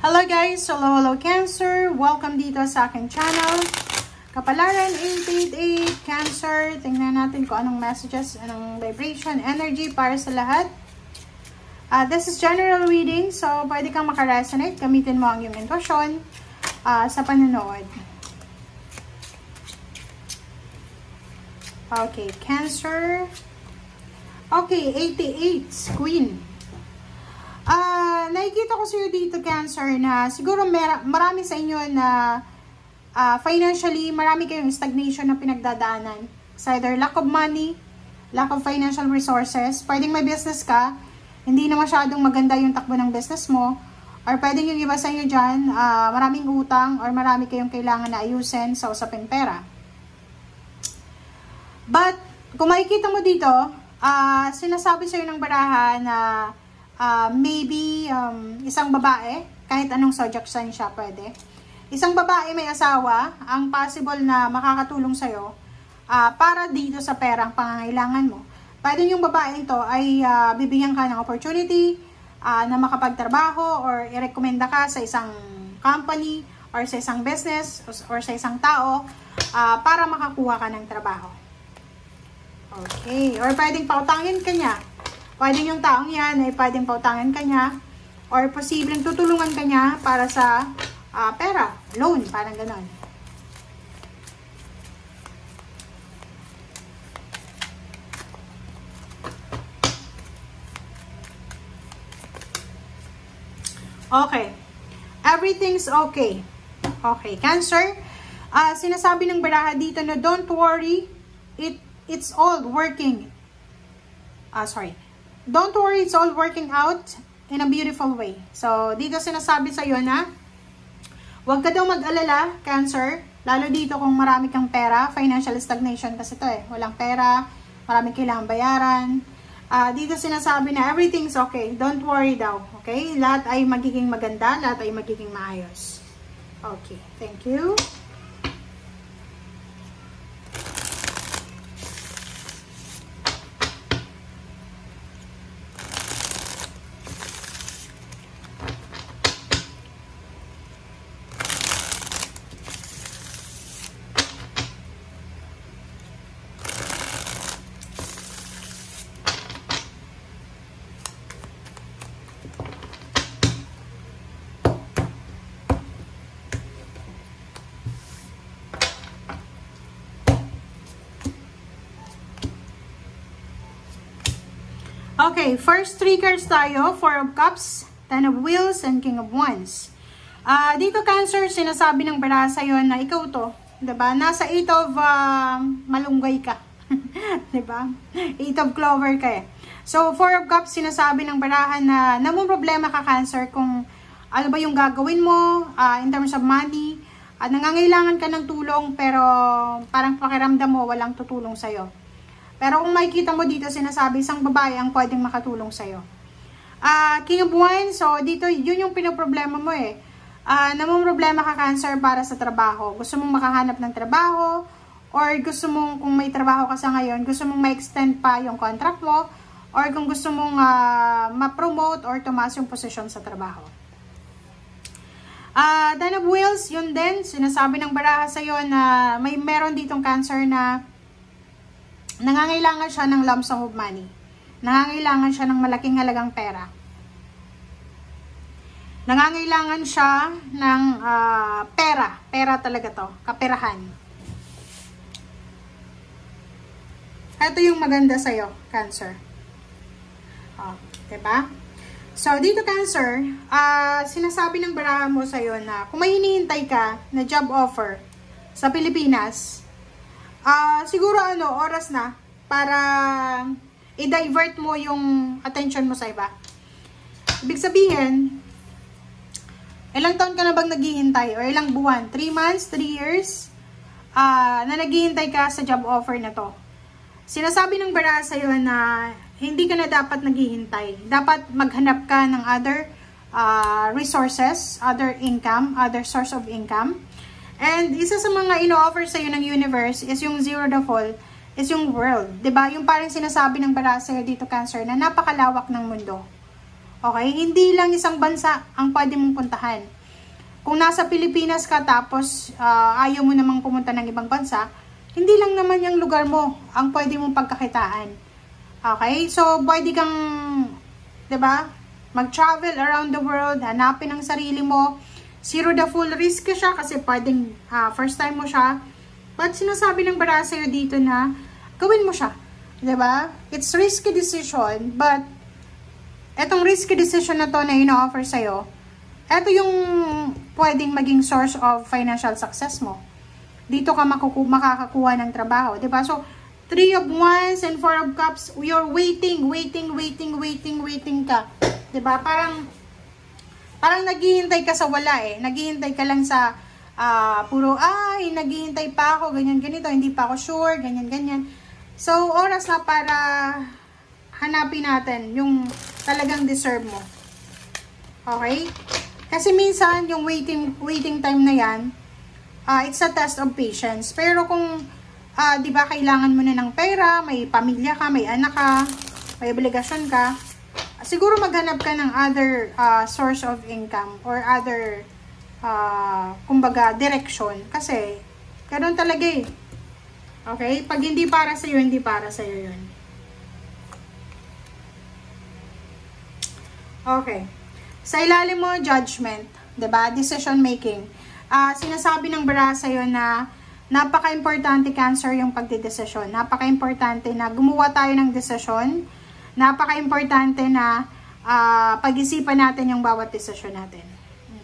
Hello guys! Hello Cancer! Welcome dito sa aking channel. Kapalaran 888 Cancer. Tingnan natin kung anong messages, anong vibration, energy para sa lahat. This is general reading, so pwede kang makaresonate. Gamitin mo ang iyong intuition sa panonood. Okay, Cancer. Okay, 88 Queen. Nakikita ko sa iyo dito, Cancer, na siguro marami sa inyo na financially, marami kayong stagnation na pinagdadaanan. It's either lack of money, lack of financial resources. Pwedeng may business ka, hindi na masyadong maganda yung takbo ng business mo. Or pwedeng yung iba sa inyo dyan, maraming utang or marami kayong kailangan na ayusin sa usaping pera. But, kung makikita mo dito, sinasabi sa iyo ng baraha na maybe isang babae, kahit anong zodiac sign siya pwede. Isang babae may asawa, ang possible na makakatulong sa'yo para dito sa perang pangangailangan mo. Pwede yung babaeng to ay bibigyan ka ng opportunity na makapagtrabaho or irekomenda ka sa isang company or sa isang business or sa isang tao para makakuha ka ng trabaho. Okay. Or pwedeng pautangin ka niya. Pwedeng yung taong yan ay pwedeng pautangin ka niya or posibleng tutulungan ka niya para sa pera, loan, parang ganon. Okay. Everything's okay. Okay, Cancer. Sinasabi ng baraha dito na don't worry, it's all working. Don't worry, it's all working out in a beautiful way. So, dito sinasabi sa iyo na huwag ka daw mag-alala, Cancer. Lalo dito kung marami kang pera, financial stagnation kasi ito eh. Walang pera, maraming kailangan bayaran. Dito sinasabi na everything's okay. Don't worry daw, okay? Lahat ay magiging maganda, lahat ay magiging maayos. Okay, thank you. Okay, first three cards tayo. 4 of Cups, 10 of Wheels, and King of Wands. Dito, Cancer, sinasabi ng baraha sa'yo na ikaw to. Diba? Nasa 8 of malunggay ka. Diba? 8 of Clover ka eh. So, 4 of Cups, sinasabi ng baraha na namang problema ka, Cancer, kung ano ba yung gagawin mo in terms of money. Nangangailangan ka ng tulong, pero parang pakiramdam mo walang tutulong sa'yo. Pero kung makikita mo dito, sinasabi isang babae ang pwedeng makatulong sa'yo. King of Wands, so dito yun yung pinoproblema mo eh. Namang problema ka, Cancer, para sa trabaho. Gusto mong makahanap ng trabaho, or gusto mong, kung may trabaho ka sa ngayon, gusto mong ma-extend pa yung contract mo, or kung gusto mong ma-promote or tumaas yung posisyon sa trabaho. Ten of Wheels, yun din, sinasabi ng baraha sa'yo na meron ditong Cancer na nangangailangan siya ng lump sum of money. Nangangailangan siya ng malaking halagang pera. Nangangailangan siya ng pera. Pera talaga to. Kaperahan. Ito yung maganda sa'yo, Cancer. Diba? So, dito, Cancer, sinasabi ng baraha mo sa'yo na kung may hinihintay ka na job offer sa Pilipinas, siguro oras na para i-divert mo yung attention mo sa iba. Ibig sabihin, ilang taon ka na bang naghihintay or ilang buwan? 3 months, 3 years na naghihintay ka sa job offer na to. Sinasabi ng baraha sa'yo na hindi ka na dapat naghihintay. Dapat maghanap ka ng other resources, other income, other source of income. And isa sa mga ino-offer sa'yo ng universe is yung zero the fall, is yung world. Diba? Yung parang sinasabi ng baraha sa'yo dito, Cancer, na napakalawak ng mundo. Okay? Hindi lang isang bansa ang pwede mong puntahan. Kung nasa Pilipinas ka tapos ayaw mo namang pumunta ng ibang bansa, hindi lang naman yung lugar mo ang pwede mong pagkakitaan. Okay? So, pwede kang, 'di ba, mag-travel around the world, hanapin ang sarili mo. Zero the full risk siya kasi pwedeng first time mo siya. But sinasabi ng bara sa'yo dito na gawin mo siya. 'Di ba? It's risky decision, but etong risky decision na to na ino-offer sa'yo, eto yung pwedeng maging source of financial success mo. Dito ka makakakuha ng trabaho. 'Di ba? So, 3 of Wands and 4 of Cups, you're waiting ka. 'Di ba? Parang naghihintay ka sa wala eh. Naghihintay ka lang sa puro naghihintay pa ako, ganyan ganito, hindi pa ako sure, ganyan. So, oras na para hanapin natin yung talagang deserve mo. Okay? Kasi minsan yung waiting time na yan, it's a test of patience. Pero kung 'di ba, kailangan mo na ng pera, may pamilya ka, may anak ka, may obligasyon ka, siguro maghanap ka ng other source of income or other kumbaga direction, kasi ganoon talaga eh. Okay? Pag hindi para sa iyo, hindi para sa iyo 'yun. Okay. Sa ilalim mo, judgment, 'di ba? Decision making. Sinasabi ng bara sa iyo na napaka-importante, Cancer, yung pagdedesisyon. Napaka-importante na gumawa tayo ng desisyon. Napaka-importante na pag-isipan natin yung bawat desisyon natin.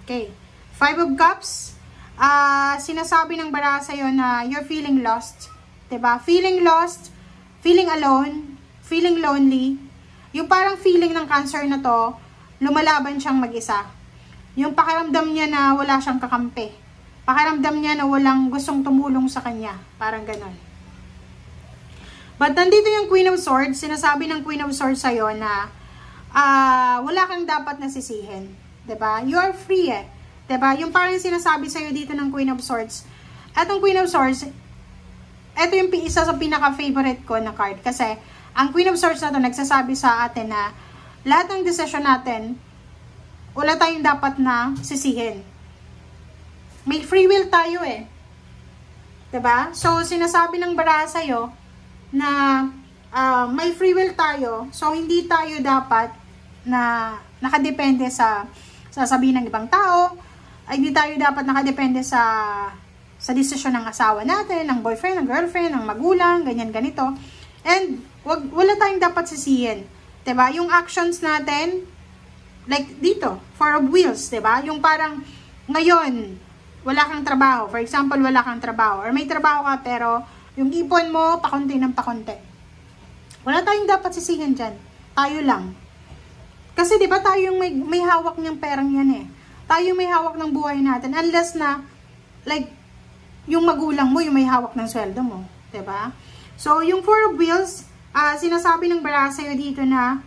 Okay. 5 of Cups. Sinasabi ng bara sa'yo na you're feeling lost. 'Di ba? Feeling lost, feeling alone, feeling lonely. Yung parang feeling ng Cancer na to, lumalaban siyang mag-isa. Yung pakiramdam niya na wala siyang kakampi. Pakiramdam niya na walang gustong tumulong sa kanya. Parang ganon. But nandito yung Queen of Swords. Sinasabi ng Queen of Swords sa'yo na wala kang dapat nasisihin. 'Di ba? You are free eh. 'Di ba? Yung parang sinasabi sa'yo dito ng Queen of Swords. Etong Queen of Swords, eto yung isa sa pinaka-favorite ko na card. Kasi ang Queen of Swords na to nagsasabi sa atin na lahat ng decision natin, wala tayong dapat na sisihin. May free will tayo eh. 'Di ba? So, sinasabi ng bara sa'yo na may free will tayo. So, hindi tayo dapat na nakadepende sa sasabihin ng ibang tao. Ay, hindi tayo dapat nakadepende sa desisyon ng asawa natin, ng boyfriend, ng girlfriend, ng magulang, ganyan, ganito. And, wala tayong dapat sisihin. 'Di ba? Yung actions natin, like dito, 4 of Wheels, 'di ba? Yung parang, ngayon, wala kang trabaho. For example, wala kang trabaho. Or may trabaho ka, pero yung ipon mo, pakunti ng pakunti. Wala tayong dapat sisihin dyan. Tayo lang. Kasi di ba tayo yung may hawak niyang perang yan eh. Tayo yung may hawak ng buhay natin. Unless na, like, yung magulang mo, yung may hawak ng sweldo mo. Di ba? So, yung 4 of Wheels, sinasabi ng bara sa'yo dito na,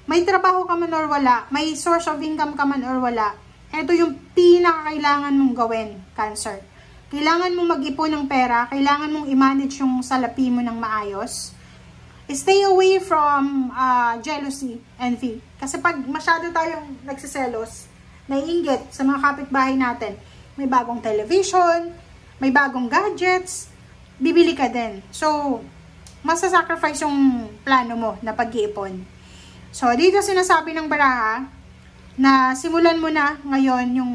may trabaho ka man or wala, may source of income ka man or wala, ito yung pinakakailangan mong gawin, Cancer. Kailangan mong mag-ipon ng pera, kailangan mong i-manage yung salapi mo ng maayos. Stay away from jealousy, envy. Kasi pag masyado tayong nagsiselos, naiinggit sa mga kapitbahay natin, may bagong television, may bagong gadgets, bibili ka din. So, masasacrifice yung plano mo na pag-iipon. So, dito sinasabi ng baraha, na simulan mo na ngayon yung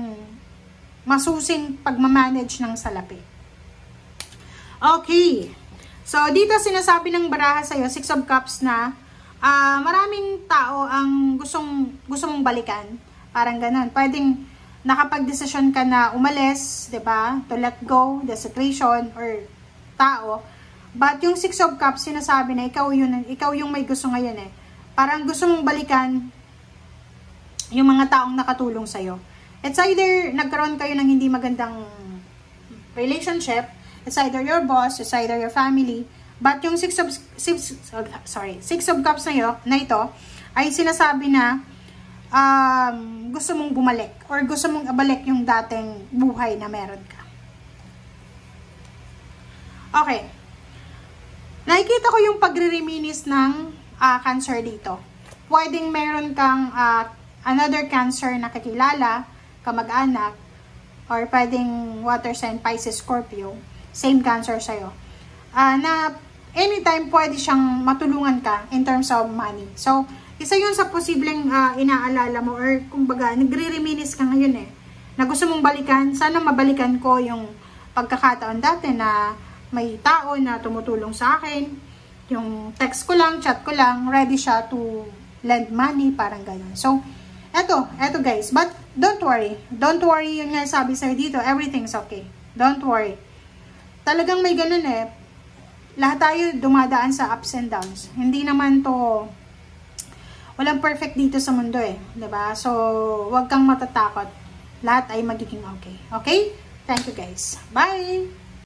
masusing pagmamanage ng salapi. Okay. So, dito sinasabi ng baraha sa'yo, 6 of Cups na maraming tao ang gusto mong balikan. Parang ganun. Pwedeng nakapag-desisyon ka na umalis, 'di ba? To let go the situation or tao. But yung 6 of Cups, sinasabi na ikaw yung may gusto ngayon eh. Parang gusto mong balikan yung mga taong nakatulong sa'yo. It's either nagkaroon kayo ng hindi magandang relationship, it's either your boss, it's either your family, but yung 6 of Cups na ito, ay sinasabi na gusto mong bumalik, or gusto mong abalik yung dating buhay na meron ka. Okay. Nakikita ko yung pagre-reminis ng Cancer dito. Pwedeng meron kang another Cancer na kakilala, kamag-anak, or pwedeng water sign, Pisces, Scorpio, same Cancer sa'yo, na anytime pwede siyang matulungan ka in terms of money. So, isa yun sa posibleng inaalala mo, or kumbaga, nagre-reminisce ka ngayon na gusto mong balikan. Sana mabalikan ko yung pagkakataon dati na may tao na tumutulong sa akin, yung text ko lang, chat ko lang, ready siya to lend money, parang ganun. So, eto guys, but don't worry, yun nga sabi sa'yo dito, everything's okay, don't worry. Talagang may ganun lahat tayo dumadaan sa ups and downs, hindi naman to, walang perfect dito sa mundo diba? So, wag kang matatakot, lahat ay magiging okay. Okay? Thank you guys, bye!